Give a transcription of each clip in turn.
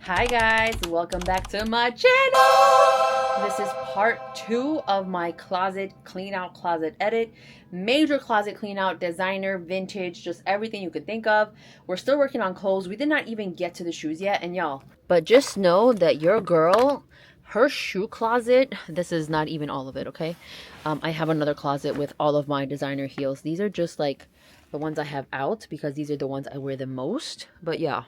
Hi guys, welcome back to my channel. This is part 2 of my closet clean out, closet edit, major closet clean out, designer, vintage, just everything you could think of. We're still working on clothes. We did not even get to the shoes yet, and y'all, but just know that your girl, her shoe closet, this is not even all of it, okay? I have another closet with all of my designer heels. These are just like the ones I have out because these are the ones I wear the most. But yeah,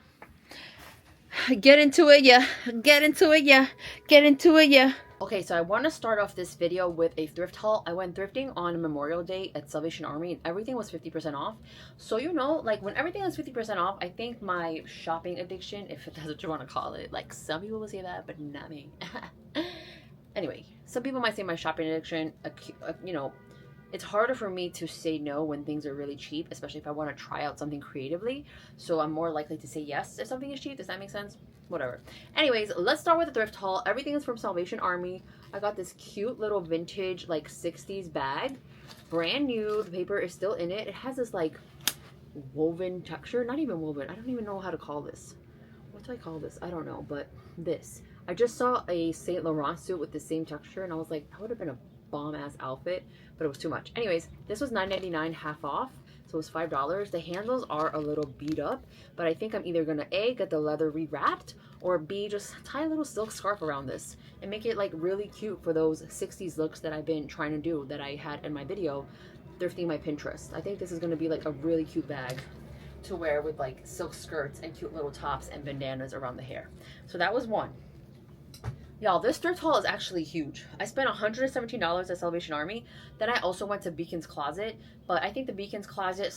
get into it, yeah. Get into it, yeah. Get into it, yeah. Okay, so I want to start off this video with a thrift haul. I went thrifting on Memorial Day at Salvation Army and everything was 50% off. So, you know, like when everything is 50% off, I think my shopping addiction, if that's what you want to call it, like some people will say that, but not me. Anyway, some people might say my shopping addiction, you know, it's harder for me to say no when things are really cheap, especially if I want to try out something creatively. So I'm more likely to say yes if something is cheap. Does that make sense? Whatever. Anyways, let's start with the thrift haul. Everything is from Salvation Army. I got this cute little vintage like 60s bag. Brand new. The paper is still in it. It has this like woven texture. Not even woven. I don't even know how to call this. What do I call this? I don't know. But this. I just saw a Saint Laurent suit with the same texture and I was like, that would have been a bomb-ass outfit, but it was too much. Anyways, this was $9.99 half off, so it was $5. The handles are a little beat up, but I think I'm either gonna A, get the leather rewrapped, or B, just tie a little silk scarf around this and make it like really cute for those 60s looks that I've been trying to do, that I had in my video thrifting my Pinterest. I think this is gonna be like a really cute bag to wear with like silk skirts and cute little tops and bandanas around the hair. So that was one. Y'all, this thrift haul is actually huge. I spent $117 at Salvation Army. Then I also went to Beacon's Closet, but I think the Beacon's Closet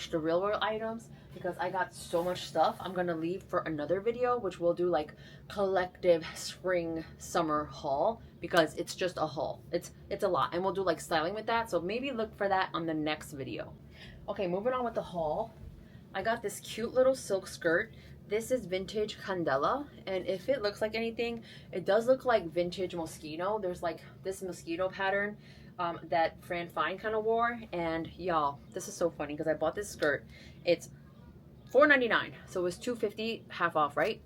/ the Real World items, because I got so much stuff, I'm gonna leave for another video, which we'll do like collective spring summer haul, because it's just a haul. It's a lot, and we'll do like styling with that, so maybe look for that on the next video. Okay, moving on with the haul. I got this cute little silk skirt. This is vintage Candela, and if it looks like anything, it does look like vintage Moschino. There's like this mosquito pattern that Fran Fine kind of wore, and y'all, this is so funny because I bought this skirt. It's $4.99, so it was $2.50 half off, right?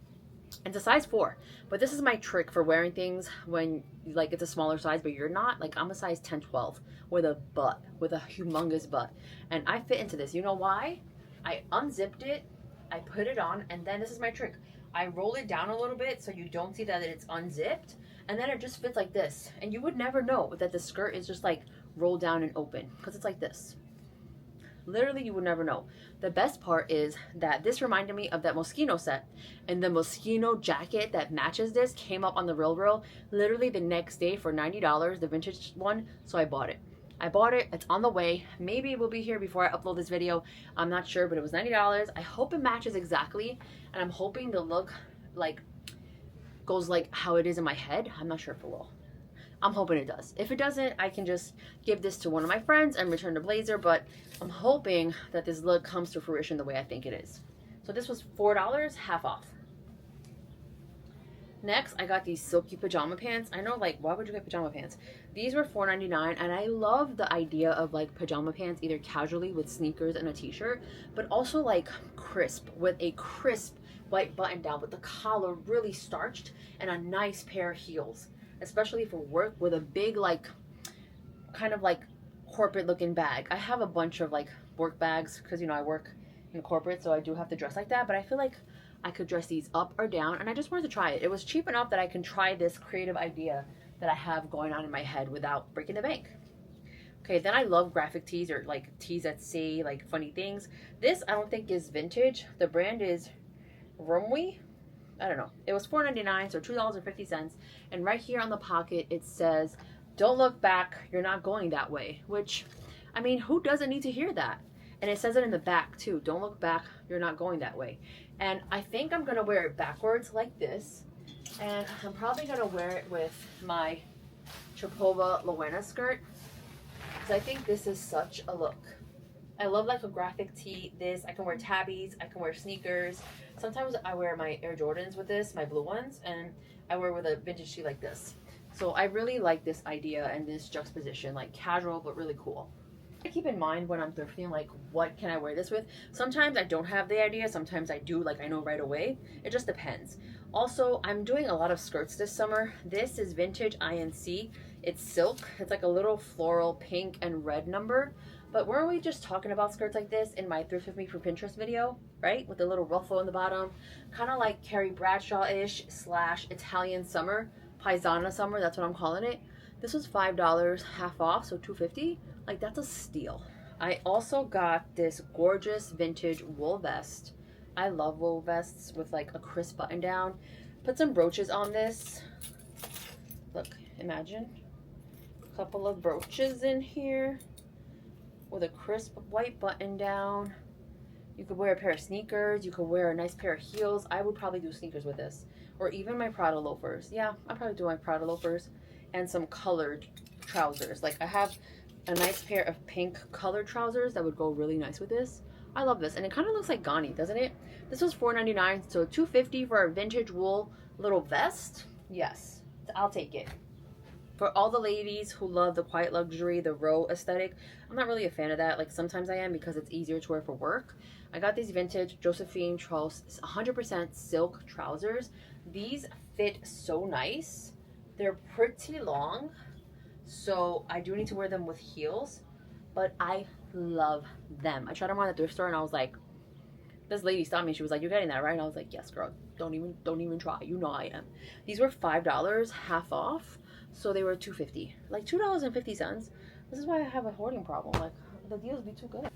It's a size 4, but this is my trick for wearing things when like it's a smaller size, but you're not. Like I'm a size 10, 12 with a butt, with a humongous butt, and I fit into this. You know why? I unzipped it, I put it on, and then this is my trick. I roll it down a little bit so you don't see that it's unzipped, and then it just fits like this. And you would never know that the skirt is just like rolled down and open because it's like this. Literally, you would never know. The best part is that this reminded me of that Moschino set, and the Moschino jacket that matches this came up on the Real literally the next day for $90, the vintage one, so I bought it. It's on the way. Maybe it will be here before I upload this video. I'm not sure, but it was $90. I hope it matches exactly, and I'm hoping the look like goes like how it is in my head. I'm not sure if it will. I'm hoping it does. If it doesn't, I can just give this to one of my friends and return the blazer, but I'm hoping that this look comes to fruition the way I think it is. So this was $4 half off. Next, I got these silky pajama pants. I know, like, why would you get pajama pants? These were $4.99, and I love the idea of, like, pajama pants, either casually with sneakers and a t-shirt, but also, like, crisp, with a crisp white button down, with the collar really starched, and a nice pair of heels, especially for work, with a big, like, kind of, like, corporate-looking bag. I have a bunch of, like, work bags, because, you know, I work in corporate, so I do have to dress like that, but I feel like I could dress these up or down, and I just wanted to try it. It was cheap enough that I can try this creative idea that I have going on in my head without breaking the bank. Okay, then I love graphic tees, or like tees that say like funny things. This I don't think is vintage. The brand is Rumwe. I don't know. It was $4.99, so $2.50. And right here on the pocket it says, "Don't look back, you're not going that way." Which, I mean, who doesn't need to hear that? And it says it in the back too. Don't look back, you're not going that way. And I think I'm gonna wear it backwards like this. And I'm probably gonna wear it with my Chapova Lowena skirt, because I think this is such a look. I love like a graphic tee. This, I can wear tabbies, I can wear sneakers. Sometimes I wear my Air Jordans with this, my blue ones, and I wear with a vintage tee like this. So I really like this idea and this juxtaposition, like casual but really cool. I keep in mind when I'm thrifting, like, what can I wear this with? Sometimes I don't have the idea, sometimes I do, like I know right away. It just depends. Also, I'm doing a lot of skirts this summer. This is vintage INC. It's silk. It's like a little floral pink and red number. But weren't we just talking about skirts like this in my Thrift With Me for Pinterest video, right? With the little ruffle in the bottom. Kind of like Carrie Bradshaw-ish / Italian summer. Paisana summer, that's what I'm calling it. This was $5, half off, so $2.50. Like, that's a steal. I also got this gorgeous vintage wool vest. I love wool vests with like a crisp button down. Put some brooches on this. Look, imagine. A couple of brooches in here with a crisp white button down. You could wear a pair of sneakers. You could wear a nice pair of heels. I would probably do sneakers with this. Or even my Prada loafers. Yeah, I'll probably do my Prada loafers. And some colored trousers. Like, I have a nice pair of pink colored trousers that would go really nice with this. I love this, and it kind of looks like Ghani, doesn't it? This was $4.99, so $2.50 for a vintage wool little vest. Yes, I'll take it. For all the ladies who love the quiet luxury, the row aesthetic, I'm not really a fan of that. Like, sometimes I am because it's easier to wear for work. I got these vintage Josephine Trost 100% silk trousers. These fit so nice. They're pretty long, so I do need to wear them with heels, but I love them. I tried them on the thrift store and I was like, this lady stopped me. She was like, "You're getting that, right?" And I was like, "Yes, girl. Don't even try. You know I am." These were $5, half off, so they were $2.50. Like $2.50. This is why I have a hoarding problem. Like, the deals be too good.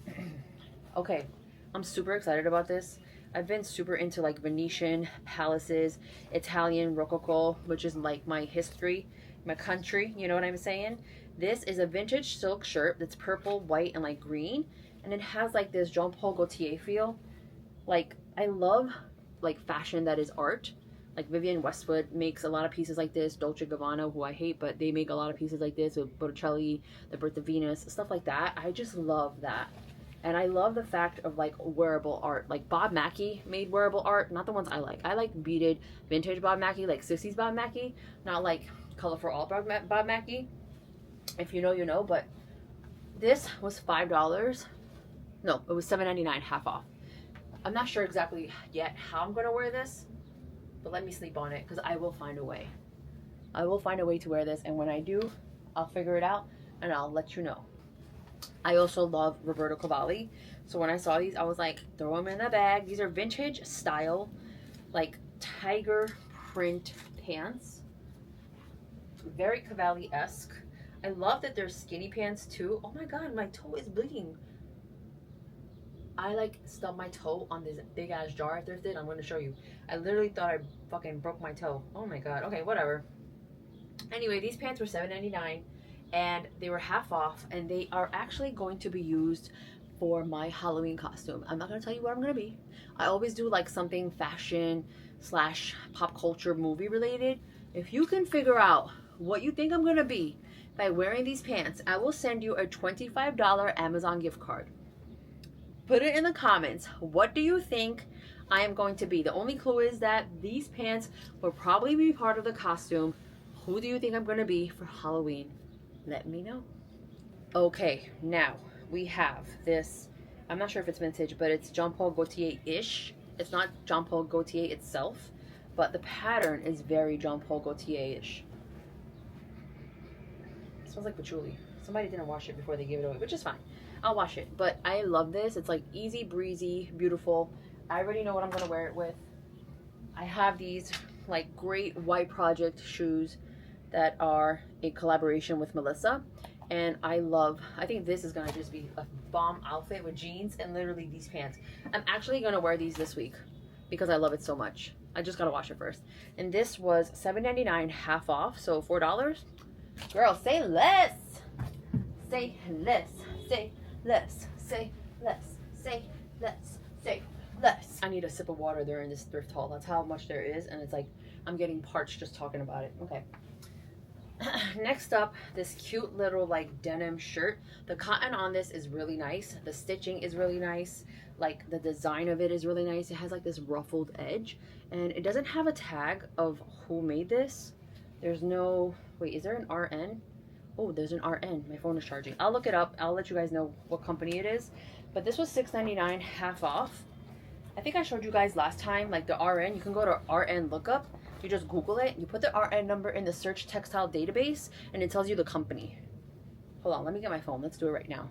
Okay, I'm super excited about this. I've been super into like Venetian palaces, Italian Rococo, which is like my history, my country, you know what I'm saying? This is a vintage silk shirt that's purple, white, and like green, and it has like this Jean Paul Gaultier feel. Like, I love like fashion that is art. Like Vivienne Westwood makes a lot of pieces like this. Dolce & Gabbana, who I hate, but they make a lot of pieces like this with Botticelli, the Birth of Venus, stuff like that. I just love that. And I love the fact of like wearable art. Like Bob Mackie made wearable art, not the ones I like. I like beaded vintage Bob Mackie, like Sissy's Bob Mackie, not like colorful all Bob Mackie. If you know, you know. But this was $5. No, it was $7.99, half off. I'm not sure exactly yet how I'm gonna wear this, but let me sleep on it because I will find a way. I will find a way to wear this, and when I do, I'll figure it out and I'll let you know. I also love Roberto Cavalli, so when I saw these, I was like, throw them in the bag. These are vintage style, like tiger print pants. Very Cavalli-esque. I love that they're skinny pants too. Oh my god, my toe is bleeding. I like stubbed my toe on this big ass jar I thrifted. I'm going to show you. I literally thought I fucking broke my toe. Oh my god. Okay, whatever. Anyway, these pants were $7.99 and they were half off, and they are actually going to be used for my Halloween costume. I'm not going to tell you what I'm going to be. I always do like something fashion / pop culture movie related. If you can figure out what you think I'm going to be by wearing these pants, I will send you a $25 Amazon gift card. Put it in the comments. What do you think I am going to be? The only clue is that these pants will probably be part of the costume. Who do you think I'm going to be for Halloween? Let me know. Okay, now we have this. I'm not sure if it's vintage, but it's Jean Paul Gaultier-ish. It's not Jean Paul Gaultier itself, but the pattern is very Jean Paul Gaultier-ish. It smells like patchouli. Somebody didn't wash it before they gave it away, which is fine. I'll wash it, but I love this. It's like easy breezy, beautiful. I already know what I'm gonna wear it with. I have these like great white project shoes that are a collaboration with Melissa, and I think this is gonna just be a bomb outfit with jeans and literally these pants. I'm actually gonna wear these this week because I love it so much. I just gotta wash it first. And this was $7.99, half off, so $4. Girl, say less. Say less. Say less. Say less. Say less. Say less. I need a sip of water during this thrift haul. That's how much there is, and it's like I'm getting parched just talking about it. Okay. Next up, this cute little like denim shirt. The cotton on this is really nice. The stitching is really nice. Like the design of it is really nice. It has like this ruffled edge, and it doesn't have a tag of who made this. There's no, wait, is there an RN? Oh, there's an RN. My phone is charging. I'll look it up. I'll let you guys know what company it is. But this was $6.99, half off. I think I showed you guys last time, like the RN, you can go to RN lookup. You just Google it, you put the RN number in the search textile database, and it tells you the company. Hold on, let me get my phone. Let's do it right now.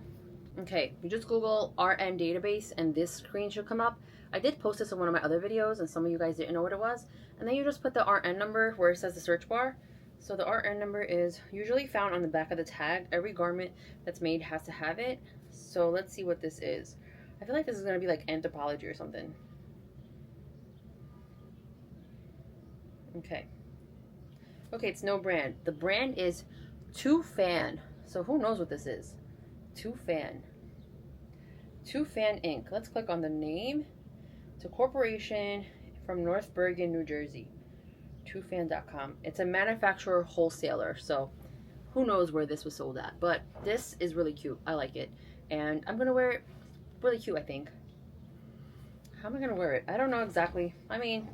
Okay, you just Google RN database, and this screen should come up. I did post this in one of my other videos, and some of you guys didn't know what it was. And then you just put the RN number where it says the search bar. So the RN number is usually found on the back of the tag. Every garment that's made has to have it. So let's see what this is. I feel like this is going to be like anthropology or something. Okay. Okay, it's no brand. The brand is Two Fan. So who knows what this is? Two Fan. Two Fan Inc. Let's click on the name. It's a corporation from North Bergen, New Jersey. twofan.com. It's a manufacturer wholesaler, so who knows where this was sold at. But this is really cute. I like it. And I'm going to wear it. Really cute, I think. How am I going to wear it? I don't know exactly. I mean,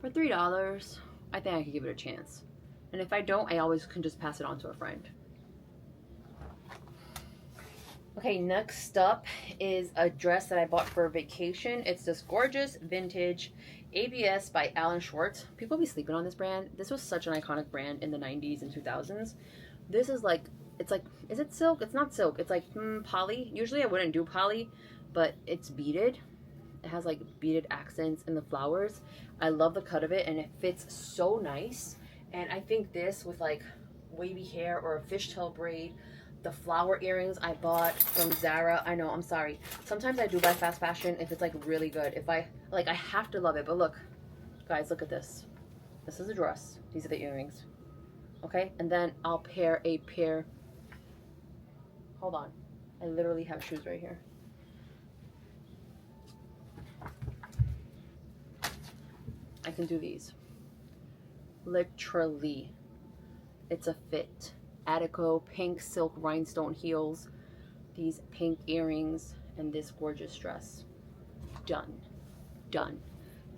for $3, I think I could give it a chance. And if I don't, I always can just pass it on to a friend. Okay, next up is a dress that I bought for a vacation. It's this gorgeous vintage ABS by Alan Schwartz. People be sleeping on this brand. This was such an iconic brand in the 90s and 2000s. This is like, it's like, is it silk? It's not silk. It's like poly. Usually I wouldn't do poly, but it's beaded. It has like beaded accents in the flowers. I love the cut of it, and it fits so nice. And I think this with like wavy hair or a fishtail braid, the flower earrings I bought from Zara. I know, I'm sorry. Sometimes I do buy fast fashion if it's like really good. If I have to love it. But look, guys, look at this. This is a dress. These are the earrings. Okay, and then I'll pair a pair. Hold on. I literally have shoes right here. I can do these. Literally. It's a fit. Attico pink silk rhinestone heels, these pink earrings, and this gorgeous dress. Done. Done.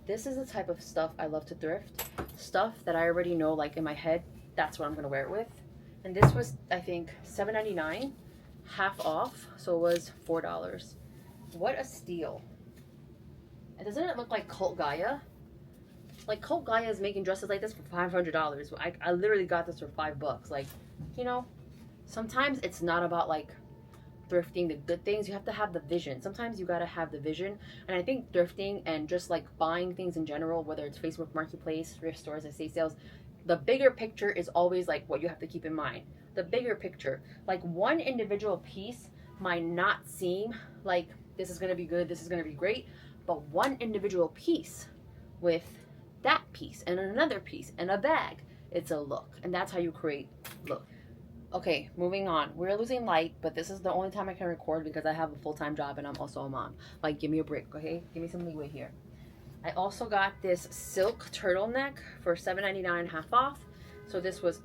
This is the type of stuff I love to thrift. Stuff that I already know, like in my head, that's what I'm going to wear it with. And this was, I think, $7.99, half off, so it was $4. What a steal. And doesn't it look like Cult Gaia? Like, Cult Gaia is making dresses like this for $500. I literally got this for $5. Like, you know, sometimes it's not about like thrifting the good things. You have to have the vision. Sometimes you gotta have the vision. And I think thrifting and just like buying things in general, whether it's Facebook Marketplace, thrift stores, estate sales, the bigger picture is always like what you have to keep in mind. The bigger picture. Like, one individual piece might not seem like this is gonna be good, this is gonna be great, but one individual piece with that piece and another piece and a bag, it's a look. And that's how you create look. Okay, moving on. We're losing light, but this is the only time I can record because I have a full-time job and I'm also a mom. Like, give me a break, okay? Give me some leeway here. I also got this silk turtleneck for $7.99, half off. So this was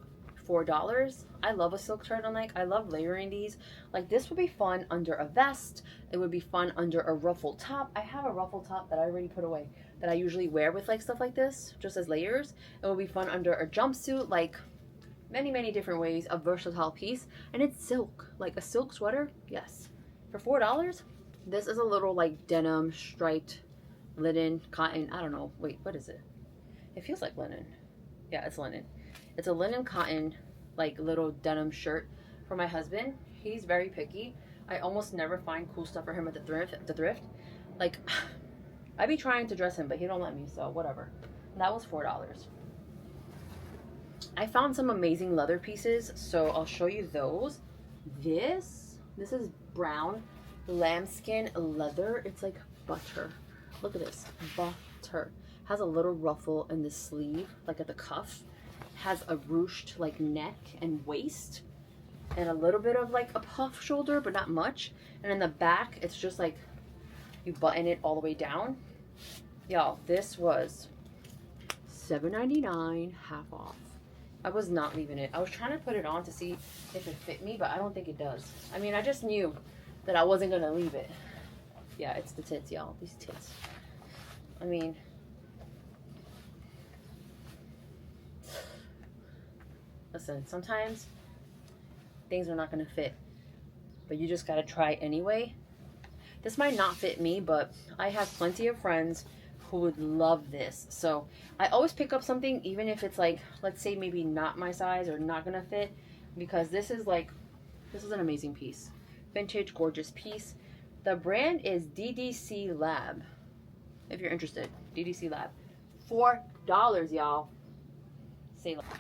$4. I love a silk turtleneck. I love layering these. Like, this would be fun under a vest. It would be fun under a ruffled top. I have a ruffled top that I already put away that I usually wear with like stuff like this, just as layers. It would be fun under a jumpsuit, like many different ways, a versatile piece. And it's silk, like a silk sweater. Yes, for $4. This is a little like denim striped linen cotton. I don't know, wait, what is it? It feels like linen. Yeah, it's linen. It's a linen cotton like little denim shirt for my husband. He's very picky. I almost never find cool stuff for him at the thrift. Like, I be trying to dress him, but he don't let me, so whatever. And that was $4. I found some amazing leather pieces, so I'll show you those. This is brown lambskin leather. It's like butter. Look at this, butter. Has a little ruffle in the sleeve, like at the cuff. Has a ruched like neck and waist, and a little bit of like a puff shoulder, but not much. And in the back, it's just like you button it all the way down. Y'all, this was $7.99, half off. I was not leaving it. I was trying to put it on to see if it fit me, but I don't think it does. I mean, I just knew that I wasn't gonna leave it. Yeah, it's the tits, y'all. These tits. I mean, listen, sometimes things are not gonna fit, but you just gotta try anyway. This might not fit me, but I have plenty of friends who would love this. So I always pick up something, even if it's like, let's say maybe not my size or not gonna fit, because this is an amazing piece. Vintage, gorgeous piece. The brand is DDC Lab. If you're interested, DDC Lab. $4, y'all.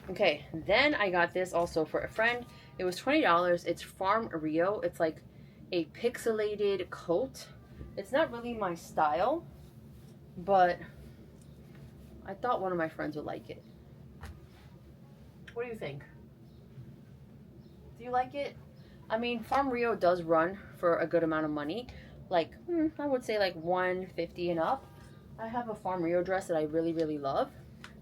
Okay, then I got this also for a friend. It was $20. It's Farm Rio. It's like a pixelated coat. It's not really my style, but I thought one of my friends would like it. What do you think? Do you like it? I mean, Farm Rio does run for a good amount of money. Like, I would say like $150 and up. I have a Farm Rio dress that I really, really love.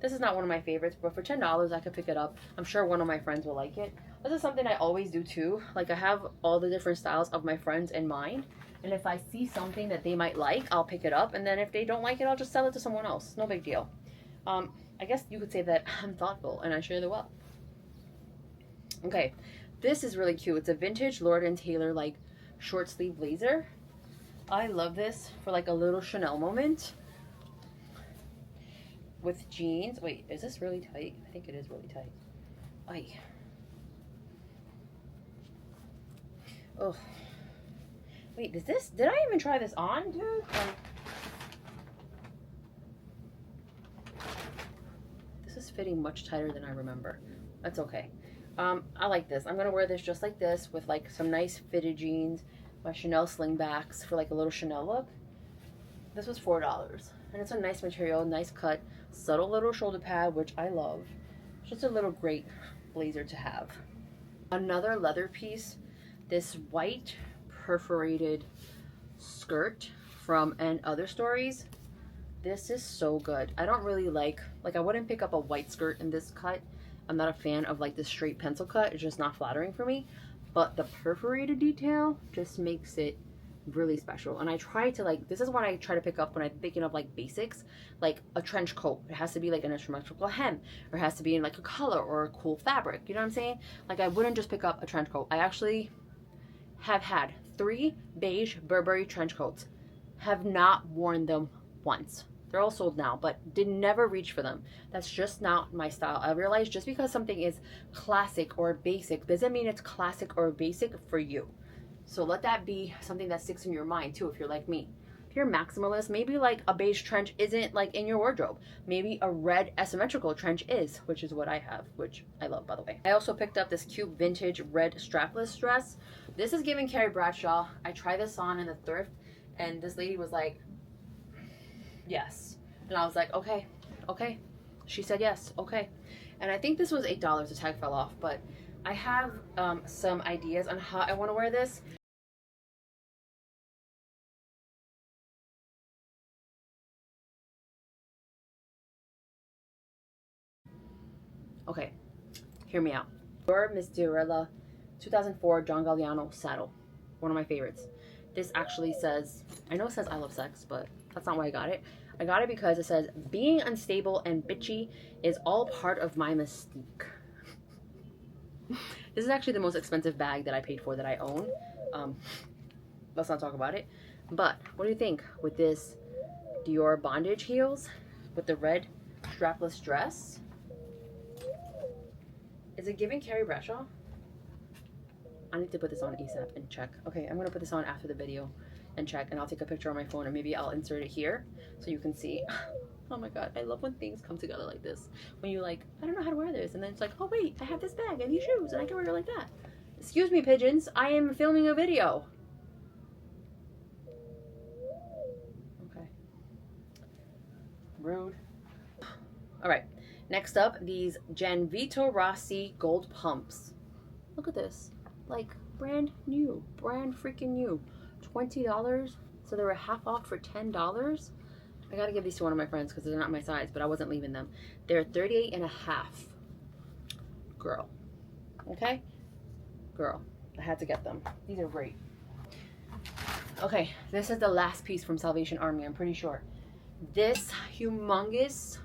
This is not one of my favorites, but for $10, I could pick it up. I'm sure one of my friends will like it. This is something I always do too. Like, I have all the different styles of my friends in mind. And if I see something that they might like, I'll pick it up. And then if they don't like it, I'll just sell it to someone else. No big deal. I guess you could say that I'm thoughtful and I share the wealth. Okay, this is really cute. It's a vintage Lord & Taylor, like, short sleeve blazer. I love this for like a little Chanel moment. With jeans. Wait, is this really tight? I think it is really tight. Ay. Oh. Wait, did I even try this on, dude? This is fitting much tighter than I remember. That's okay. I like this. I'm gonna wear this just like this with like some nice fitted jeans, my Chanel slingbacks for like a little Chanel look. This was $4. And it's a nice material, nice cut, subtle little shoulder pad, which I love. Just a little great blazer to have. Another leather piece, this white perforated skirt from And Other Stories. This is so good. I don't really like I wouldn't pick up a white skirt in this cut. I'm not a fan of like the straight pencil cut. It's just not flattering for me. But the perforated detail just makes it really special. And I try to this is what I try to pick up when I'm picking up like basics, like a trench coat. It has to be like an asymmetrical hem, or it has to be in like a color or a cool fabric. You know what I'm saying? Like, I wouldn't just pick up a trench coat. I actually have had 3 beige Burberry trench coats, have not worn them once. They're all sold now, but did never reach for them. That's just not my style. I realize just because something is classic or basic doesn't mean it's classic or basic for you. So let that be something that sticks in your mind too, if you're like me. If you're maximalist, maybe like a beige trench isn't like in your wardrobe. Maybe a red asymmetrical trench is, which is what I have, which I love, by the way. I also picked up this cute vintage red strapless dress. This is giving Carrie Bradshaw. I tried this on in the thrift, and this lady was like, yes. And I was like, okay, okay. She said yes, okay. And I think this was $8. The tag fell off, but I have some ideas on how I want to wear this. Okay, hear me out. Your Miss Diorella 2004 John Galliano saddle. One of my favorites. This actually says, I know it says I love sex, but that's not why I got it. I got it because it says, being unstable and bitchy is all part of my mystique. This is actually the most expensive bag that I paid for that I own. Let's not talk about it. But what do you think with this Dior bondage heels with the red strapless dress? Is it giving Carrie Bradshaw? I need to put this on ASAP and check. Okay, I'm gonna put this on after the video and check, and I'll take a picture on my phone, and maybe I'll insert it here so you can see. Oh my god, I love when things come together like this. When you're like, I don't know how to wear this, and then it's like, oh wait, I have this bag and these shoes, and I can wear it like that. Excuse me, pigeons, I am filming a video. Okay. Rude. All right, next up, these Gianvito Rossi gold pumps. Look at this, like brand new, brand freaking new. $20, so they were half off for $10. I gotta give these to one of my friends because they're not my size, but I wasn't leaving them. They're 38 and a half. Girl. Okay? Girl. I had to get them. These are great. Okay, this is the last piece from Salvation Army, I'm pretty sure. This humongous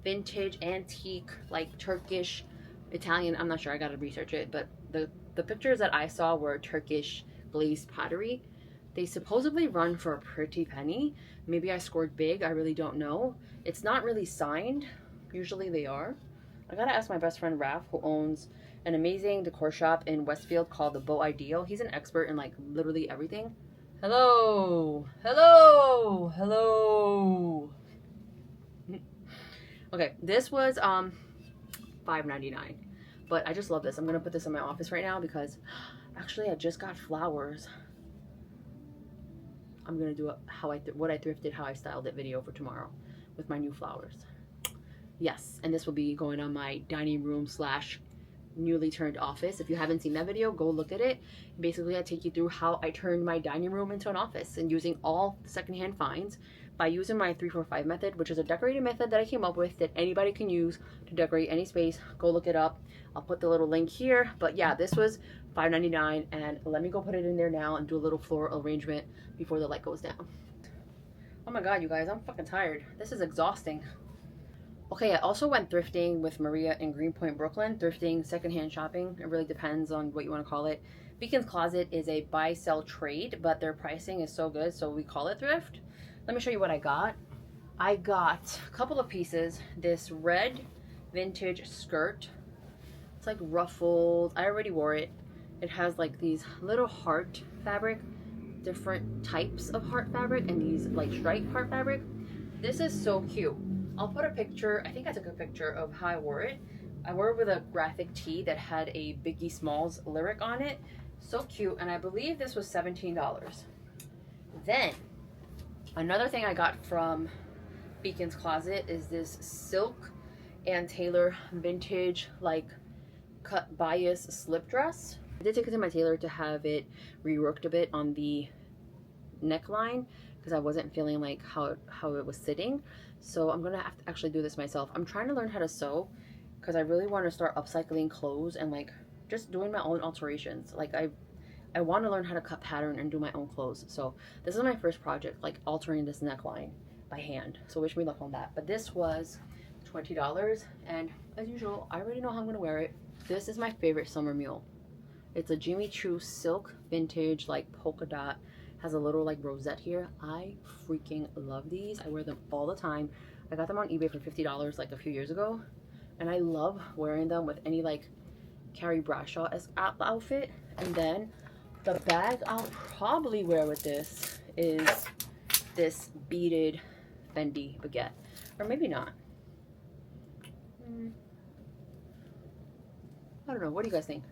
vintage antique, like Turkish, Italian, I'm not sure, I gotta research it, but the pictures that I saw were Turkish glazed pottery. They supposedly run for a pretty penny. Maybe I scored big, I really don't know. It's not really signed. Usually they are. I gotta ask my best friend Raph, who owns an amazing decor shop in Westfield called the Beau Ideal. He's an expert in like literally everything. Hello! Hello! Hello! Okay, this was $5.99. But I just love this. I'm gonna put this in my office right now because actually I just got flowers. I'm gonna do what I thrifted, how I styled it video for tomorrow with my new flowers. Yes, and this will be going on my dining room slash newly turned office. If you haven't seen that video, go look at it. Basically, I take you through how I turned my dining room into an office and using all secondhand finds by using my 3-4-5 method, which is a decorating method that I came up with that anybody can use to decorate any space. Go look it up. I'll put the little link here. But yeah, this was $5.99, and let me go put it in there now and do a little floral arrangement before the light goes down. Oh my god, you guys, I'm fucking tired. This is exhausting. Okay, I also went thrifting with Maria in Greenpoint, Brooklyn. Thrifting, secondhand shopping. It really depends on what you want to call it. Beacon's Closet is a buy, sell, trade, but their pricing is so good, so we call it thrift. Let me show you what I got. I got a couple of pieces. This red vintage skirt. It's like ruffled. I already wore it. It has like these little heart fabric, different types of heart fabric, and these like striped heart fabric. This is so cute. I'll put a picture. I think I took a picture of how I wore it. I wore it with a graphic tee that had a Biggie Smalls lyric on it. So cute, and I believe this was $17. Then, another thing I got from Beacon's Closet is this silk and tailor vintage like cut bias slip dress. I did take it to my tailor to have it reworked a bit on the neckline because I wasn't feeling like how it was sitting. So I'm gonna have to actually do this myself. I'm trying to learn how to sew because I really want to start upcycling clothes and like just doing my own alterations. Like I want to learn how to cut pattern and do my own clothes. So this is my first project, like altering this neckline by hand. So wish me luck on that. But this was $20, and as usual, I already know how I'm gonna wear it. This is my favorite summer mule. It's a Jimmy Choo silk vintage like polka dot. Has a little like rosette here. I freaking love these. I wear them all the time. I got them on eBay for $50 like a few years ago, and I love wearing them with any like Carrie Bradshaw-esque outfit. And then the bag I'll probably wear with this is this beaded Fendi baguette, or maybe not. I don't know. What do you guys think?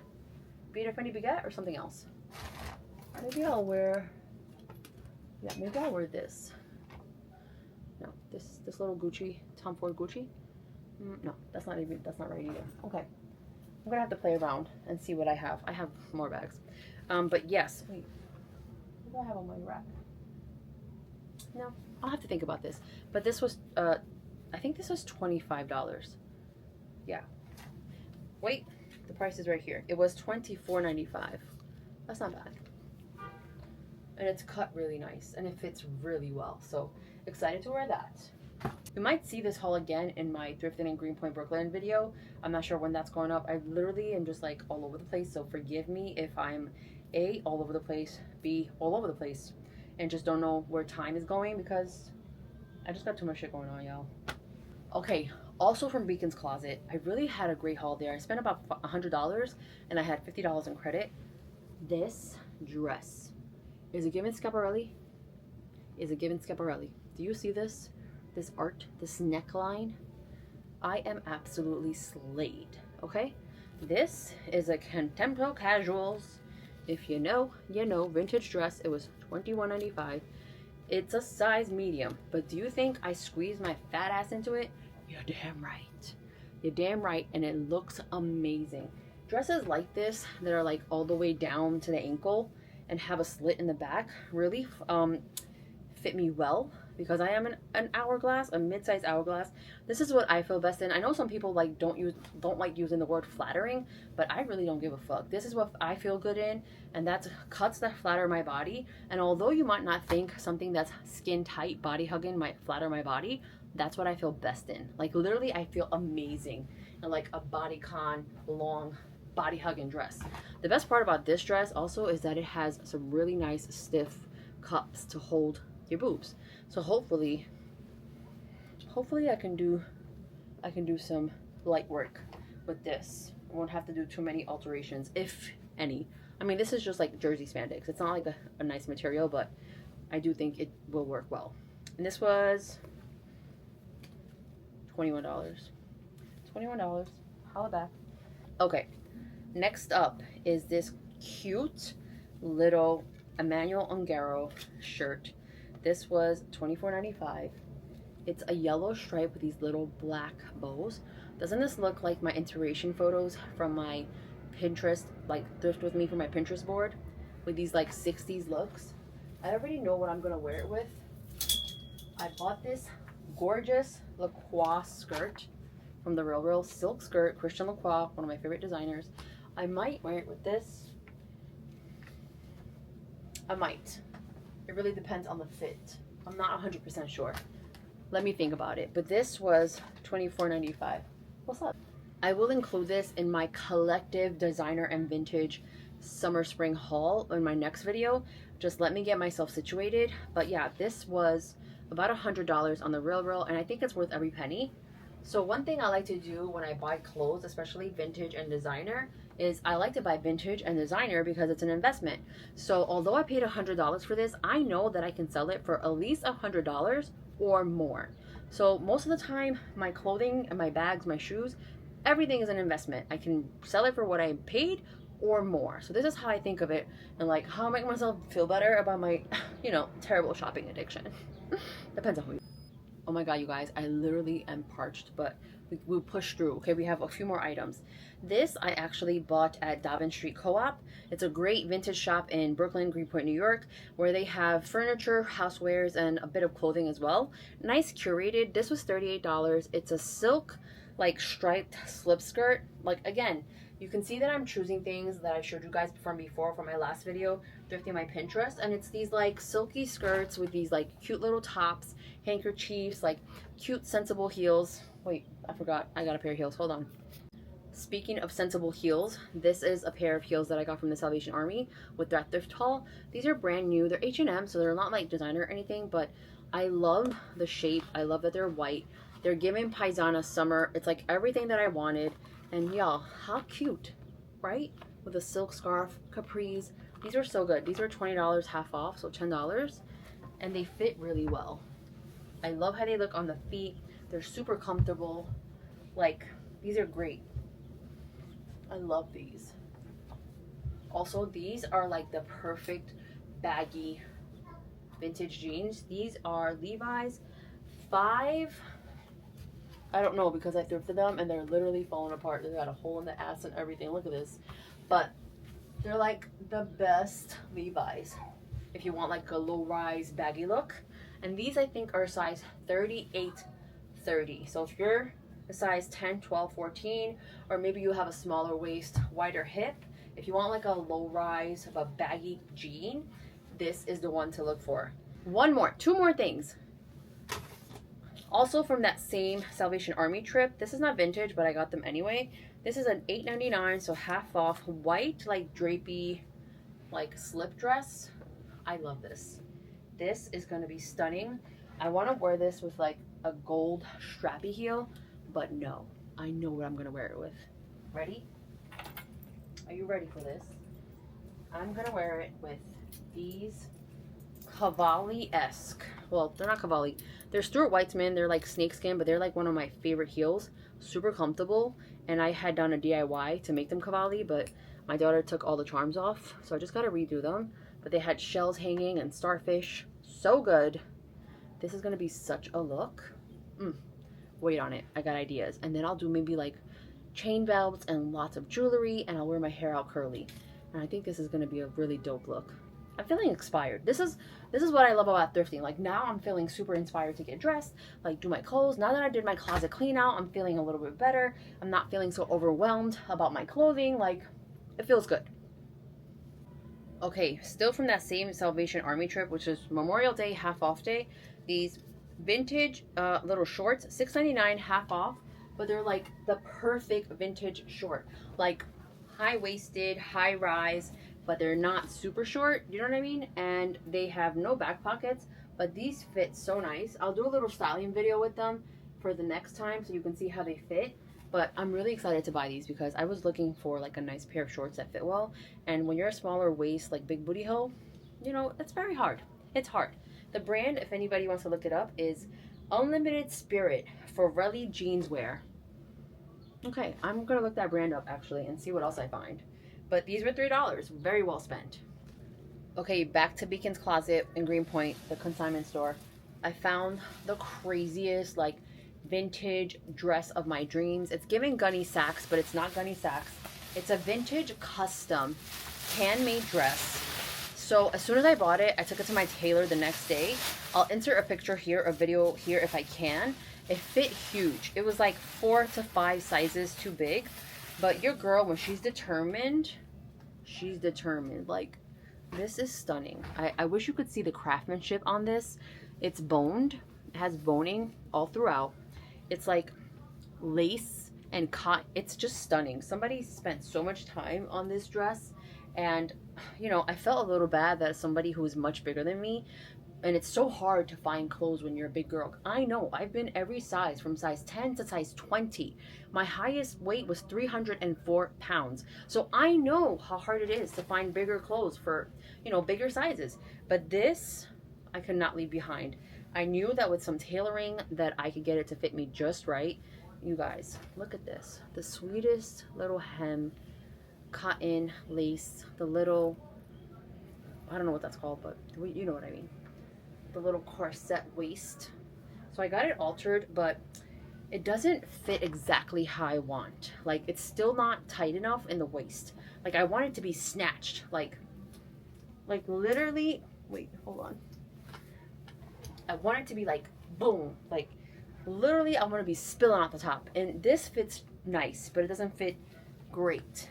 Beaded Fendi baguette or something else? Maybe I'll wear. Yeah, maybe I'll wear this. No, this little Gucci, Tom Ford Gucci. No, that's not right either. Okay, I'm gonna have to play around and see what I have. I have more bags. But yes, wait, what do I have on my rack? No, I'll have to think about this. But this was, I think this was $25. Yeah. Wait, the price is right here. It was $24.95. That's not bad. And it's cut really nice and it fits really well. So excited to wear that. You might see this haul again in my Thrifting in Greenpoint, Brooklyn video. I'm not sure when that's going up. I literally am just like all over the place. So forgive me if I'm A, all over the place, B, all over the place, and just don't know where time is going because I just got too much shit going on, y'all. Okay, also from Beacon's Closet, I really had a great haul there. I spent about $100 and I had $50 in credit. This dress is a given Schiaparelli. Is a given Schiaparelli. Do you see this? This art, this neckline? I am absolutely slayed, okay? This is a Contempo Casuals. If you know, you know. Vintage dress. It was $21.95. It's a size medium. But do you think I squeezed my fat ass into it? You're damn right. You're damn right, and it looks amazing. Dresses like this that are like all the way down to the ankle and have a slit in the back really fit me well because I am an hourglass, a mid-size hourglass. This is what I feel best in. I know some people like don't like using the word flattering, but I really don't give a fuck. This is what I feel good in, and that's cuts that flatter my body. And although you might not think something that's skin tight, body hugging might flatter my body, that's what I feel best in. Like literally I feel amazing in like a bodycon long body hugging dress. The best part about this dress also is that it has some really nice stiff cups to hold your boobs. So hopefully I can do some light work with this. I won't have to do too many alterations, if any. I mean, this is just like jersey spandex. It's not like a nice material, but I do think it will work well. And this was $21. $21. Holla back. Okay, next up is this cute little Emmanuel Ungaro shirt. This was $24.95. It's a yellow stripe with these little black bows. Doesn't this look like my inspiration photos from my Pinterest, like Thrift With Me for my Pinterest board, with these like 60s looks? I already know what I'm gonna wear it with. I bought this gorgeous LaCroix skirt from the Real silk skirt, Christian Lacroix, one of my favorite designers. I might wear it with this. I might. It really depends on the fit. I'm not 100% sure. Let me think about it. But this was $24.95. What's up? I will include this in my collective designer and vintage summer spring haul in my next video. Just let me get myself situated. But yeah, this was about $100 on the Real, and I think it's worth every penny. So one thing I like to do when I buy clothes, especially vintage and designer, is I like to buy vintage and designer because it's an investment. So although I paid $100 for this, I know that I can sell it for at least $100 or more. So most of the time, my clothing and my bags, my shoes, everything is an investment. I can sell it for what I paid or more. So this is how I think of it, and like how I make myself feel better about my, you know, terrible shopping addiction. Depends on who you. Oh my god, you guys, I literally am parched, but we'll push through. Okay, we have a few more items. This I actually bought at Dobbins St Co-op. It's a great vintage shop in Brooklyn, Greenpoint, New York, where they have furniture, housewares, and a bit of clothing as well. Nice curated. This was $38. It's a silk, like striped slip skirt. Like again, you can see that I'm choosing things that I showed you guys from before from my last video, thrifting my Pinterest, and it's these like silky skirts with these like cute little tops, handkerchiefs, like cute sensible heels. Wait, I forgot, I got a pair of heels, hold on. Speaking of sensible heels, this is a pair of heels that I got from the Salvation Army with that Thrift haul. These are brand new, they're H&M, so they're not like designer or anything, but I love the shape, I love that they're white. They're giving Paisana summer, it's like everything that I wanted. And y'all, how cute, right? With a silk scarf, capris. These are so good. These are $20 half off, so $10. And they fit really well. I love how they look on the feet. They're super comfortable. Like, these are great. I love these. Also, these are like the perfect baggy vintage jeans. These are Levi's 5. I don't know because I thrifted them and they're literally falling apart. They got a hole in the ass and everything. Look at this. But they're like the best Levi's if you want like a low rise baggy look. And these I think are size 38, 30. So if you're a size 10, 12, 14, or maybe you have a smaller waist, wider hip, if you want like a low rise of a baggy jean, this is the one to look for. Two more things. Also from that same Salvation Army trip, this is not vintage, but I got them anyway. This is an $8.99, so half off, white, like drapey, like slip dress. I love this. This is gonna be stunning. I wanna wear this with like a gold strappy heel, but no, I know what I'm gonna wear it with. Ready? Are you ready for this? I'm gonna wear it with these Cavalli-esque. Well, they're not Cavalli. They're Stuart Weitzman. They're like snakeskin, but they're like one of my favorite heels. Super comfortable. And I had done a DIY to make them Cavalli, but my daughter took all the charms off, so I just got to redo them. But they had shells hanging and starfish. So good. This is going to be such a look. Wait on it. I got ideas. And then I'll do maybe like chain belts and lots of jewelry, and I'll wear my hair out curly. And I think this is going to be a really dope look. I'm feeling inspired. This is what I love about thrifting. Like now I'm feeling super inspired to get dressed, like do my clothes. Now that I did my closet clean out, I'm feeling a little bit better. I'm not feeling so overwhelmed about my clothing. Like it feels good. Okay, still from that same Salvation Army trip, which is Memorial Day half off day. These vintage little shorts, $6.99 half off, but they're like the perfect vintage short. Like high-waisted, high-rise, but they're not super short, you know what I mean? And they have no back pockets, but these fit so nice. I'll do a little styling video with them for the next time so you can see how they fit. But I'm really excited to buy these because I was looking for like a nice pair of shorts that fit well. And when you're a smaller waist, like big booty hoe, you know, it's very hard. It's hard. The brand, if anybody wants to look it up, is Unlimited Spirit for Relly Jeanswear. Okay, I'm gonna look that brand up actually and see what else I find. But these were $3, very well spent. Okay, back to Beacon's Closet in Greenpoint, the consignment store. I found the craziest like vintage dress of my dreams. It's giving Gunny Sacks, but it's not Gunny Sacks. It's a vintage custom handmade dress. So as soon as I bought it, I took it to my tailor the next day. I'll insert a picture here, a video here if I can. It fit huge. It was like 4 to 5 sizes too big. But your girl, when she's determined, she's determined. Like, this is stunning. I wish you could see the craftsmanship on this. It's boned. It has boning all throughout. It's like lace and cotton. It's just stunning. Somebody spent so much time on this dress. And, you know, I felt a little bad that somebody who is much bigger than me, and it's so hard to find clothes when you're a big girl. I know, I've been every size, from size 10 to size 20. My highest weight was 304 pounds. So I know how hard it is to find bigger clothes for, you know, bigger sizes. But this, I could not leave behind. I knew that with some tailoring that I could get it to fit me just right. You guys, look at this. The sweetest little hem, cotton lace, the little, I don't know what that's called, but you know what I mean. The little corset waist. So I got it altered, but it doesn't fit exactly how I want. Like, it's still not tight enough in the waist. Like, I want it to be snatched. Like literally, wait, hold on. I want it to be like, boom. Like, literally, I want to be spilling out the top. And this fits nice, but it doesn't fit great.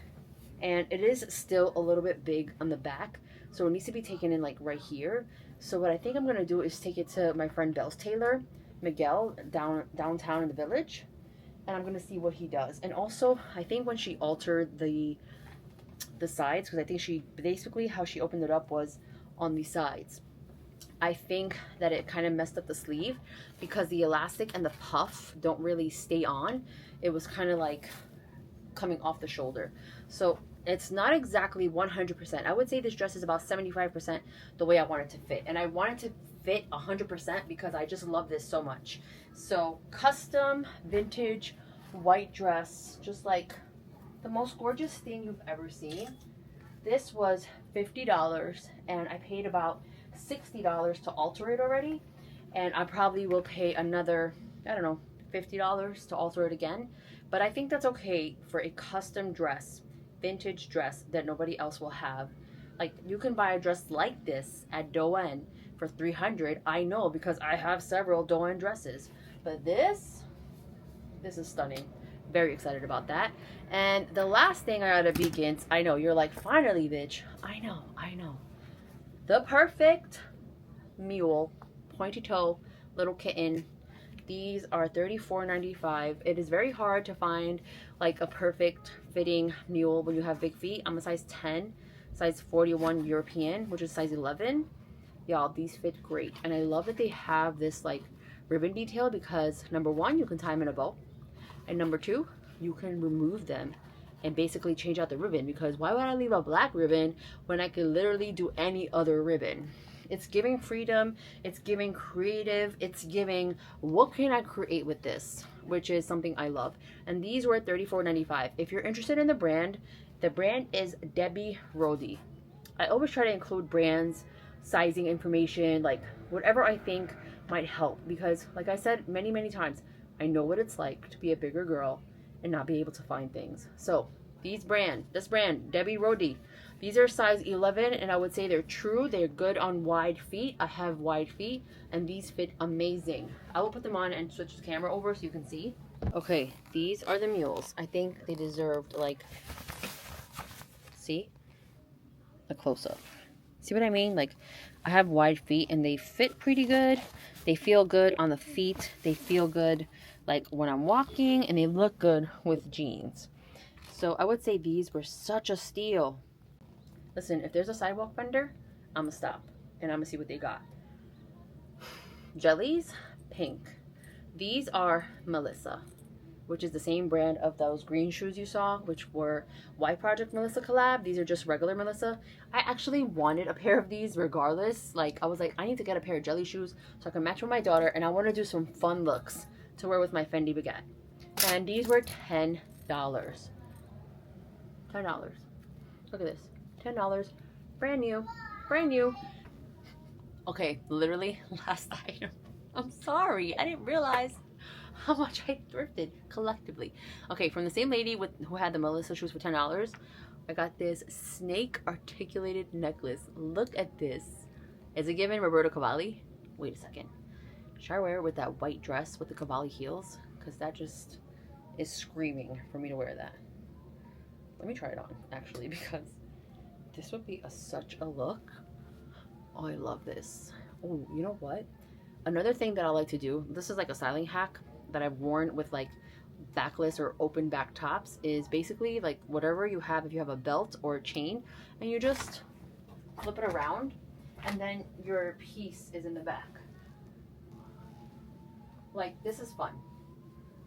And it is still a little bit big on the back. So it needs to be taken in like right here. So what I think I'm going to do is take it to my friend Belle's tailor, Miguel, downtown in the Village. And I'm going to see what he does. And also, I think when she altered the sides, because I think she, basically how she opened it up was on the sides. I think that it kind of messed up the sleeve because the elastic and the puff don't really stay on. It was kind of like coming off the shoulder. So it's not exactly 100%. I would say this dress is about 75% the way I want it to fit. And I want it to fit 100% because I just love this so much. So custom vintage white dress, just like the most gorgeous thing you've ever seen. This was $50 and I paid about $60 to alter it already. And I probably will pay another, I don't know, $50 to alter it again. But I think that's okay for a custom dress, vintage dress that nobody else will have. Like, you can buy a dress like this at Doen for $300. I know because I have several Doen dresses. But this is stunning. Very excited about that. And the last thing I got at Beacon's, I know, you're like, finally, bitch. I know. The perfect mule, pointy toe, little kitten. These are $34.95. It is very hard to find like a perfect fitting mule when you have big feet. I'm a size 10, size 41 European, which is size 11. Y'all, these fit great. And I love that they have this like ribbon detail because number one, you can tie them in a bow. And number two, you can remove them and basically change out the ribbon, because why would I leave a black ribbon when I could literally do any other ribbon? It's giving freedom, it's giving creative, it's giving what can I create with this, which is something I love. And these were $34.95. If you're interested in the brand is Debbie Rodi. I always try to include brands, sizing information, like whatever I think might help, because like I said many times, I know what it's like to be a bigger girl and not be able to find things. So this brand, Debbie Rodi, these are size 11, and I would say they're true. They're good on wide feet. I have wide feet, and these fit amazing. I will put them on and switch the camera over so you can see. Okay, these are the mules. I think they deserved, like, see? A close-up. See what I mean? Like, I have wide feet, and they fit pretty good. They feel good on the feet. They feel good, like, when I'm walking, and they look good with jeans. So I would say these were such a steal. Listen, if there's a Sidewalk vendor, I'm gonna stop and I'm gonna see what they got. Jellies, pink. These are Melissa, which is the same brand of those green shoes you saw, which were White Project Melissa collab. These are just regular Melissa. I actually wanted a pair of these regardless. Like, I was like, I need to get a pair of jelly shoes so I can match with my daughter, and I want to do some fun looks to wear with my Fendi baguette. And these were $10. $10. Look at this. $10. Brand new. Brand new. Okay, literally last item. I'm sorry. I didn't realize how much I thrifted collectively. Okay, from the same lady who had the Melissa shoes for $10, I got this snake articulated necklace. Look at this. Is it given Roberto Cavalli? Wait a second. Should I wear it with that white dress with the Cavalli heels? Because that just is screaming for me to wear that. Let me try it on, actually, because this would be such a look. Oh, I love this. Oh, you know what? Another thing that I like to do, this is like a styling hack that I've worn with like backless or open back tops, is basically like whatever you have, if you have a belt or a chain, and you just flip it around and then your piece is in the back. Like, this is fun.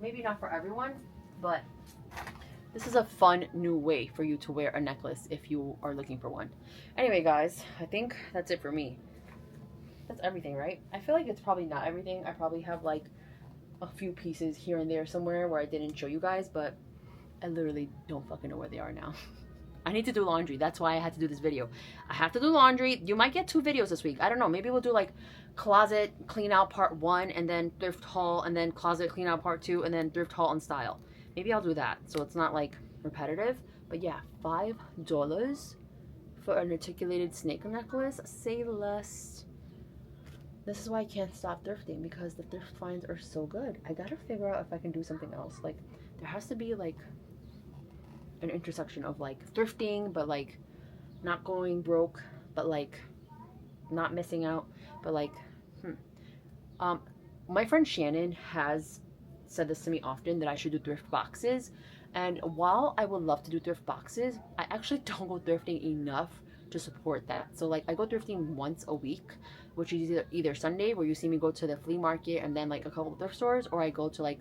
Maybe not for everyone, but this is a fun new way for you to wear a necklace if you are looking for one. Anyway, guys, I think that's it for me. That's everything, right? I feel like it's probably not everything. I probably have like a few pieces here and there somewhere where I didn't show you guys, but I literally don't fucking know where they are now. I need to do laundry. That's why I had to do this video. I have to do laundry. You might get 2 videos this week. I don't know. Maybe we'll do like closet clean out part 1, and then thrift haul, and then closet clean out part 2, and then thrift haul and style. Maybe I'll do that so it's not like repetitive. But yeah, $5 for an articulated snake necklace. Say less. This is why I can't stop thrifting, because the thrift finds are so good. I gotta figure out if I can do something else. Like, there has to be like an intersection of like thrifting, but like not going broke, but like not missing out, but like my friend Shannon has said this to me often, that I should do thrift boxes. And while I would love to do thrift boxes, I actually don't go thrifting enough to support that. So like, I go thrifting once a week, which is either Sunday, where you see me go to the flea market and then like a couple of thrift stores, or I go to like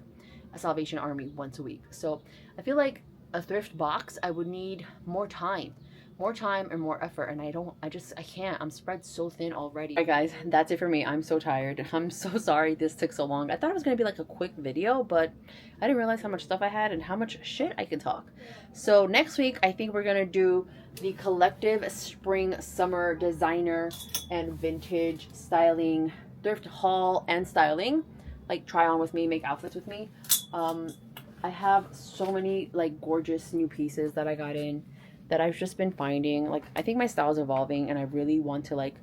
a Salvation Army once a week. So I feel like a thrift box, I would need more time and more effort, and I can't. I'm spread so thin already. Alright guys, that's it for me. I'm so tired. I'm so sorry this took so long. I thought it was gonna be like a quick video, but I didn't realize how much stuff I had and how much shit I can talk. So next week, I think we're gonna do the collective spring summer designer and vintage styling thrift haul and styling. Like, try on with me, make outfits with me. I have so many like gorgeous new pieces that I got in that I've just been finding. Like, I think my style is evolving, and I really want to like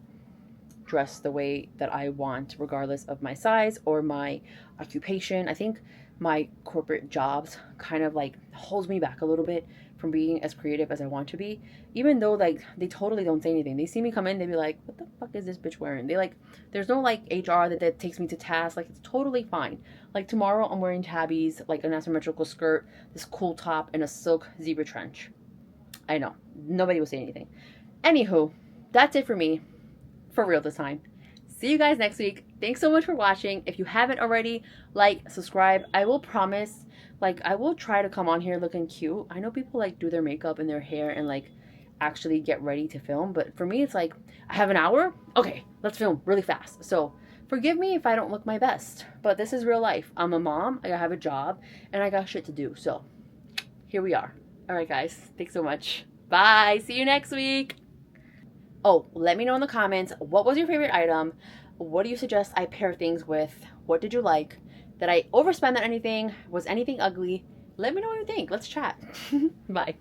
dress the way that I want, regardless of my size or my occupation. I think my corporate jobs kind of like holds me back a little bit from being as creative as I want to be, even though like they totally don't say anything. They see me come in, they be like, what the fuck is this bitch wearing? They like, there's no like HR that takes me to task. Like, it's totally fine. Like, tomorrow I'm wearing tabbies, like an asymmetrical skirt, this cool top, and a silk zebra trench. I know, nobody will say anything. Anywho, that's it for me, for real this time. See you guys next week. Thanks so much for watching. If you haven't already, like, subscribe. I will promise, like, I will try to come on here looking cute. I know people like do their makeup and their hair and like actually get ready to film, but for me it's like, I have an hour, okay, let's film really fast. So forgive me if I don't look my best, but this is real life. I'm a mom, I have a job, and I got shit to do. So here we are. All right, guys. Thanks so much. Bye. See you next week. Oh, let me know in the comments, what was your favorite item? What do you suggest I pair things with? What did you like? Did I overspend on anything? Was anything ugly? Let me know what you think. Let's chat. Bye.